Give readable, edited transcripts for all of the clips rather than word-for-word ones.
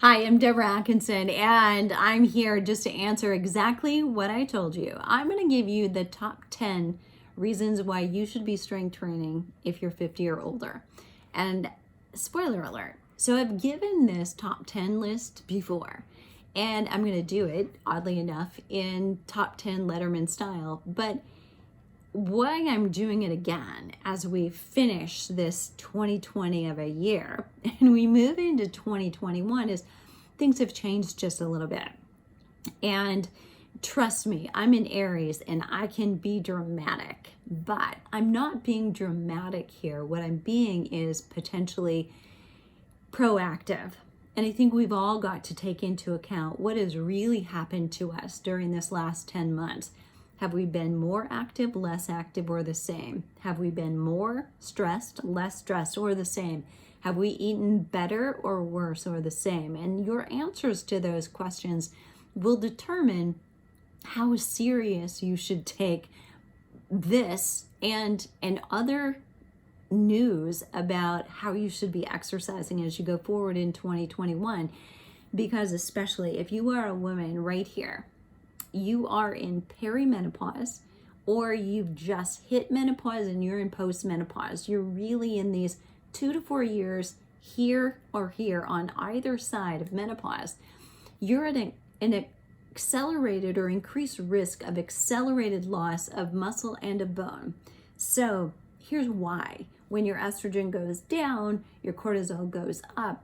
Hi, I'm Deborah Atkinson, and I'm here just to answer exactly what I told you. I'm going to give you the top 10 reasons why you should be strength training if you're 50 or older. And spoiler alert, so I've given this top 10 list before, and I'm going to do it, oddly enough, in top 10 Letterman style. But why I'm doing it again as we finish this 2020 of a year and we move into 2021 is things have changed just a little bit. And trust me, I'm in Aries and I can be dramatic, but I'm not being dramatic here. What I'm being is potentially proactive. And I think we've all got to take into account what has really happened to us during this last 10 months. Have we been more active, less active, or the same? Have we been more stressed, less stressed, or the same? Have we eaten better or worse, or the same? And your answers to those questions will determine how serious you should take this and other news about how you should be exercising as you go forward in 2021. Because especially if you are a woman right here, you are in perimenopause, or you've just hit menopause and you're in postmenopause. You're really in these 2 to 4 years here or here on either side of menopause. You're at an accelerated or increased risk of accelerated loss of muscle and of bone. So here's why. When your estrogen goes down, your cortisol goes up.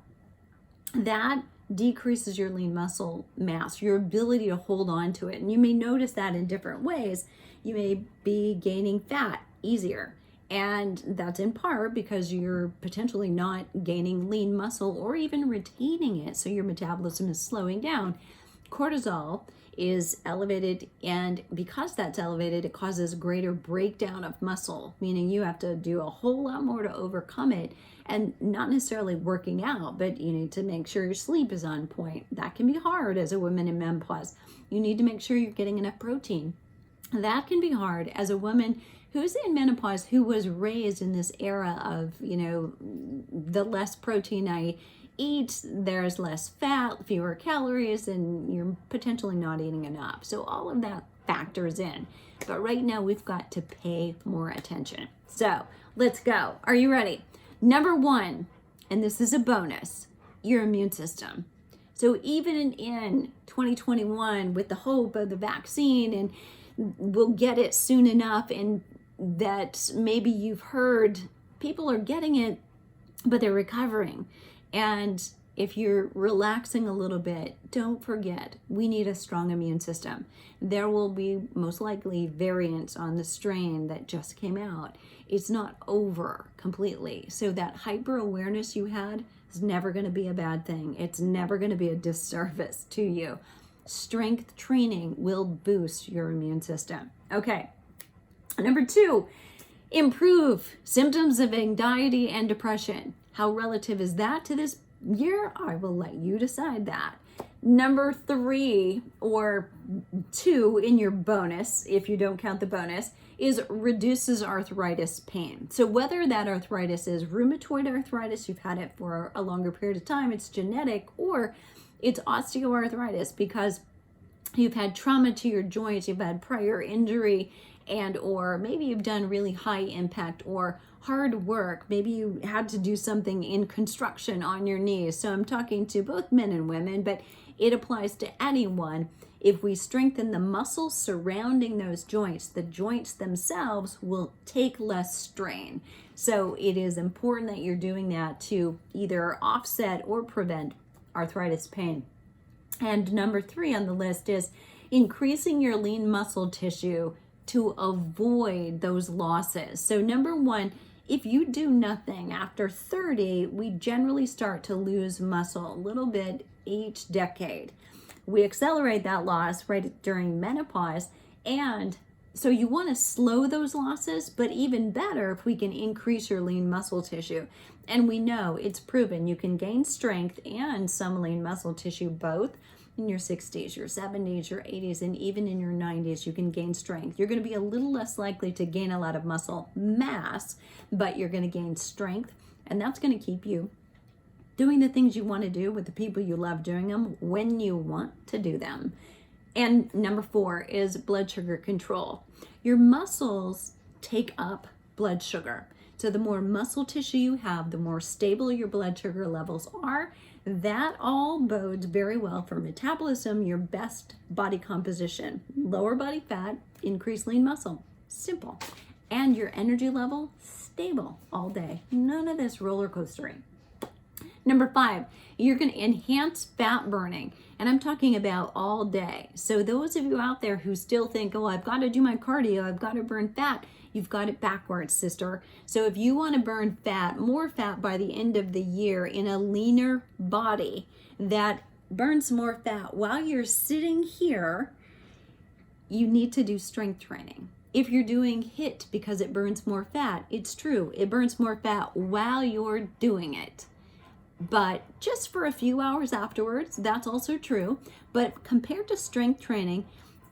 That decreases your lean muscle mass, your ability to hold on to it. And you may notice that in different ways. You may be gaining fat easier. And that's in part because you're potentially not gaining lean muscle or even retaining it. So your metabolism is slowing down. Cortisol is elevated, and because that's elevated, it causes greater breakdown of muscle, meaning you have to do a whole lot more to overcome it, and not necessarily working out, but you need to make sure your sleep is on point. That can be hard as a woman in menopause. You need to make sure you're getting enough protein. That can be hard as a woman who's in menopause, who was raised in this era of, the less protein I eat, there's less fat, fewer calories, and you're potentially not eating enough. So all of that factors in. But right now we've got to pay more attention. So let's go. Are you ready? Number 1, and this is a bonus, your immune system. So even in 2021, with the hope of the vaccine, and we'll get it soon enough, and that maybe you've heard people are getting it, but they're recovering. And if you're relaxing a little bit, don't forget, we need a strong immune system. There will be most likely variants on the strain that just came out. It's not over completely. So that hyper awareness you had is never going to be a bad thing. It's never going to be a disservice to you. Strength training will boost your immune system. Okay. Number 2, improve symptoms of anxiety and depression. How relative is that to this year? I will let you decide that. Number 3, or 2 in your bonus, if you don't count the bonus, is reduces arthritis pain. So whether that arthritis is rheumatoid arthritis, you've had it for a longer period of time, it's genetic, or it's osteoarthritis because you've had trauma to your joints, you've had prior injury, and or maybe you've done really high impact or hard work. Maybe you had to do something in construction on your knees. So I'm talking to both men and women, but it applies to anyone. If we strengthen the muscles surrounding those joints, the joints themselves will take less strain. So it is important that you're doing that to either offset or prevent arthritis pain. And number 3 on the list is increasing your lean muscle tissue to avoid those losses. So number 1, if you do nothing after 30, we generally start to lose muscle a little bit each decade. We accelerate that loss right during menopause, and so you want to slow those losses, but even better if we can increase your lean muscle tissue. And we know it's proven you can gain strength and some lean muscle tissue both in your 60s, your 70s, your 80s, and even in your 90s, you can gain strength. You're going to be a little less likely to gain a lot of muscle mass, but you're going to gain strength, and that's going to keep you doing the things you want to do with the people you love doing them when you want to do them. And number 4 is blood sugar control. Your muscles take up blood sugar. So the more muscle tissue you have, the more stable your blood sugar levels are. That all bodes very well for metabolism, your best body composition. Lower body fat, increase lean muscle. Simple. And your energy level, stable all day. None of this roller coastering. Number 5, you're going to enhance fat burning. And I'm talking about all day. So those of you out there who still think, oh, I've got to do my cardio, I've got to burn fat, you've got it backwards, sister. So if you want to burn fat, more fat by the end of the year in a leaner body that burns more fat while you're sitting here, you need to do strength training. If you're doing HIIT because it burns more fat, it's true. It burns more fat while you're doing it. But just for a few hours afterwards, that's also true. But compared to strength training,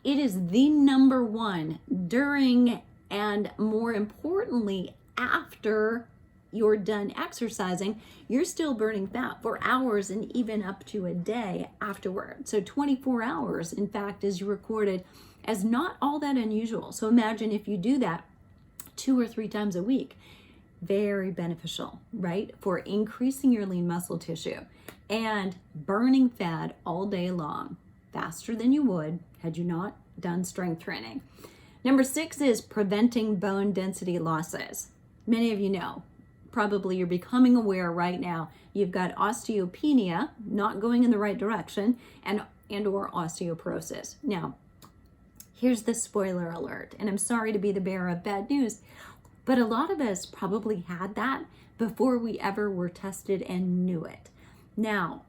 it is the number one during and more importantly, after you're done exercising, you're still burning fat for hours and even up to a day afterward. So 24 hours, in fact, is recorded as not all that unusual. So imagine if you do that 2 or 3 times a week. Very beneficial, right? For increasing your lean muscle tissue and burning fat all day long, faster than you would had you not done strength training. Number 6 is preventing bone density losses. Many of you know, probably you're becoming aware right now, you've got osteopenia, not going in the right direction, and or osteoporosis. Now, here's the spoiler alert, and I'm sorry to be the bearer of bad news, but a lot of us probably had that before we ever were tested and knew it. Now,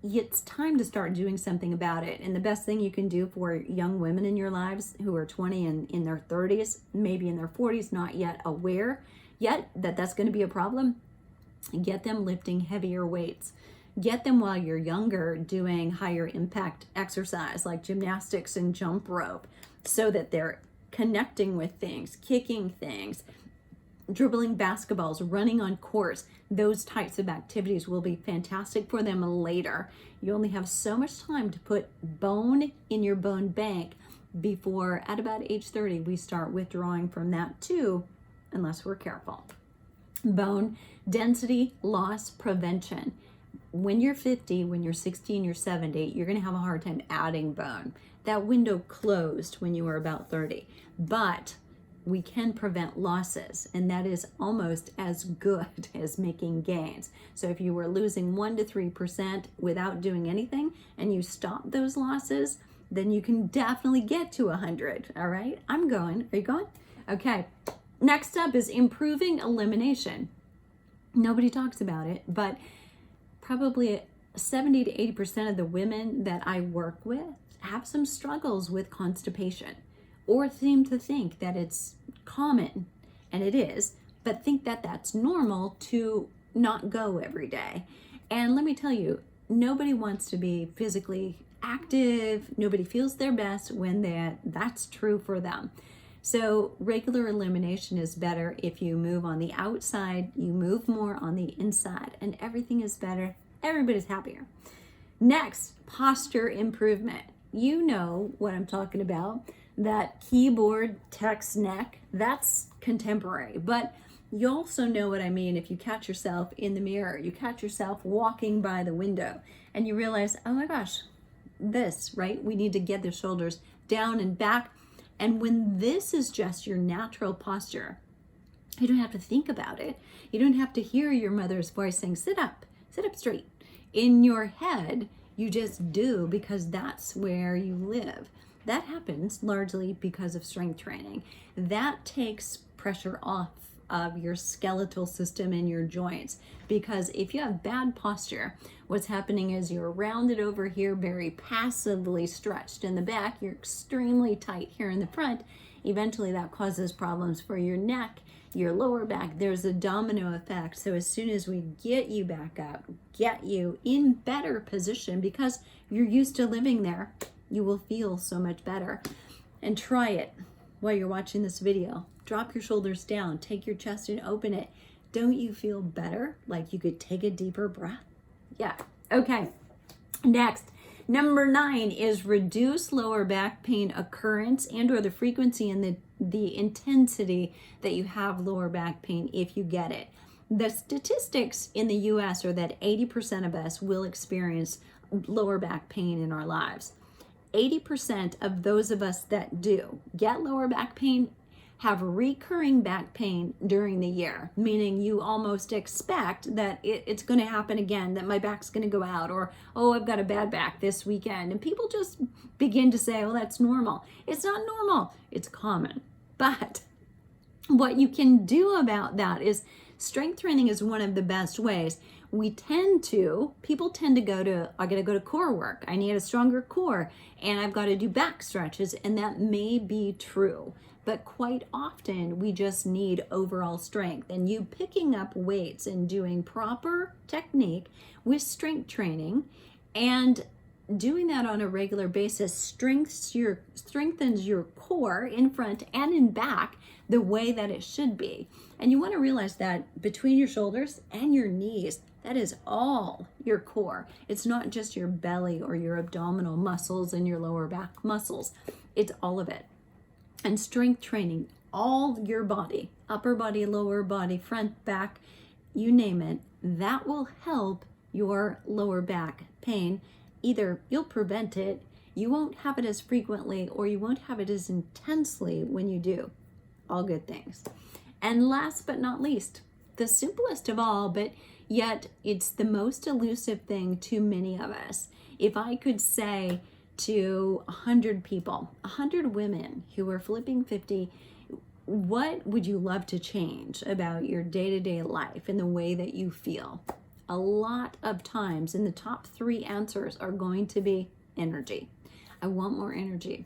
it's time to start doing something about it. And the best thing you can do for young women in your lives who are 20 and in their 30s, maybe in their 40s, not yet aware yet that that's going to be a problem, get them lifting heavier weights. Get them while you're younger doing higher impact exercise like gymnastics and jump rope so that they're connecting with things, kicking things, dribbling basketballs, running on courts. Those types of activities will be fantastic for them later. You only have so much time to put bone in your bone bank before at about age 30 we start withdrawing from that too, unless we're careful. Bone density loss prevention. When you're 50, when you're 60, and you're 70, you're going to have a hard time adding bone. That window closed when you were about 30. But we can prevent losses, and that is almost as good as making gains. So if you were losing 1 to 3% without doing anything and you stop those losses, then you can definitely get to 100. All right, I'm going. Are you going? Okay. Next up is improving elimination. Nobody talks about it, but probably 70 to 80% of the women that I work with have some struggles with constipation, or seem to think that it's common, and it is, but think that that's normal to not go every day. And let me tell you, nobody wants to be physically active. Nobody feels their best when that's true for them. So regular elimination is better if you move on the outside, you move more on the inside, and everything is better. Everybody's happier. Next, posture improvement. You know what I'm talking about. That keyboard text neck, that's contemporary. But you also know what I mean if you catch yourself in the mirror, you catch yourself walking by the window, and you realize, oh my gosh, this, right? We need to get the shoulders down and back. And when this is just your natural posture, you don't have to think about it. You don't have to hear your mother's voice saying, sit up straight. In your head, you just do because that's where you live. That happens largely because of strength training. That takes pressure off of your skeletal system and your joints, because if you have bad posture, what's happening is you're rounded over here, very passively stretched in the back, you're extremely tight here in the front. Eventually that causes problems for your neck, your lower back. There's a domino effect. So as soon as we get you back up, get you in better position because you're used to living there, you will feel so much better. And try it while you're watching this video. Drop your shoulders down, take your chest and open it. Don't you feel better? Like you could take a deeper breath? Yeah. Okay. Next, number 9 is reduce lower back pain occurrence and or the frequency and the intensity that you have lower back pain if you get it. The statistics in the US are that 80% of us will experience lower back pain in our lives. 80% of those of us that do get lower back pain have recurring back pain during the year, meaning you almost expect that it's going to happen again, that my back's going to go out, or, oh, I've got a bad back this weekend. And people just begin to say, oh, that's normal. It's not normal. It's common. But what you can do about that is strength training is one of the best ways. People tend to go to, I got to go to core work. I need a stronger core, and I've got to do back stretches. And that may be true. But quite often we just need overall strength, and you picking up weights and doing proper technique with strength training and doing that on a regular basis strengthens your core in front and in back the way that it should be. And you want to realize that between your shoulders and your knees, that is all your core. It's not just your belly or your abdominal muscles and your lower back muscles. It's all of it. And strength training, all your body, upper body, lower body, front, back, you name it, that will help your lower back pain. Either you'll prevent it, you won't have it as frequently, or you won't have it as intensely when you do. All good things. And last but not least, the simplest of all, but yet it's the most elusive thing to many of us. If I could say to 100 people, 100 women who are flipping 50, what would you love to change about your day-to-day life and the way that you feel? A lot of times, and the top 3 answers are going to be energy. I want more energy.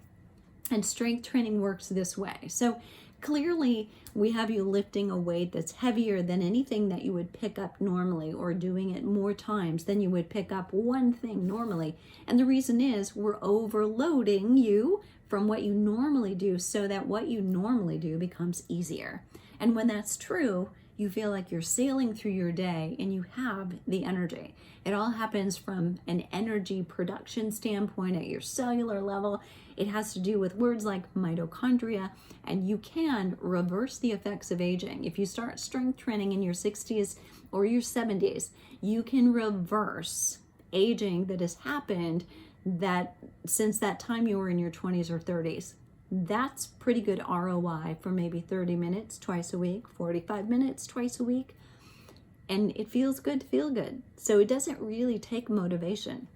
And strength training works this way. So clearly, we have you lifting a weight that's heavier than anything that you would pick up normally, or doing it more times than you would pick up one thing normally. And the reason is we're overloading you from what you normally do so that what you normally do becomes easier. And when that's true, you feel like you're sailing through your day and you have the energy. It all happens from an energy production standpoint at your cellular level. It has to do with words like mitochondria, and you can reverse the effects of aging. If you start strength training in your 60s or your 70s, you can reverse aging that has happened that since that time you were in your 20s or 30s. That's pretty good ROI for maybe 30 minutes twice a week, 45 minutes twice a week. And it feels good to feel good. So it doesn't really take motivation.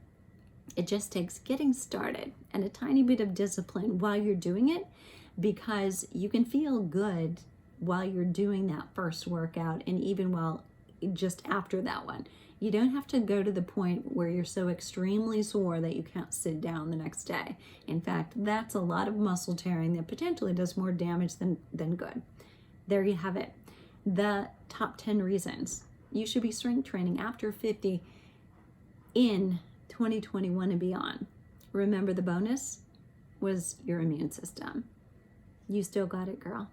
It just takes getting started and a tiny bit of discipline while you're doing it, because you can feel good while you're doing that first workout, and even while just after that one. You don't have to go to the point where you're so extremely sore that you can't sit down the next day. In fact, that's a lot of muscle tearing that potentially does more damage than good. There you have it. The top 10 reasons you should be strength training after 50 in 2021 and beyond. Remember, the bonus was your immune system. You still got it, girl.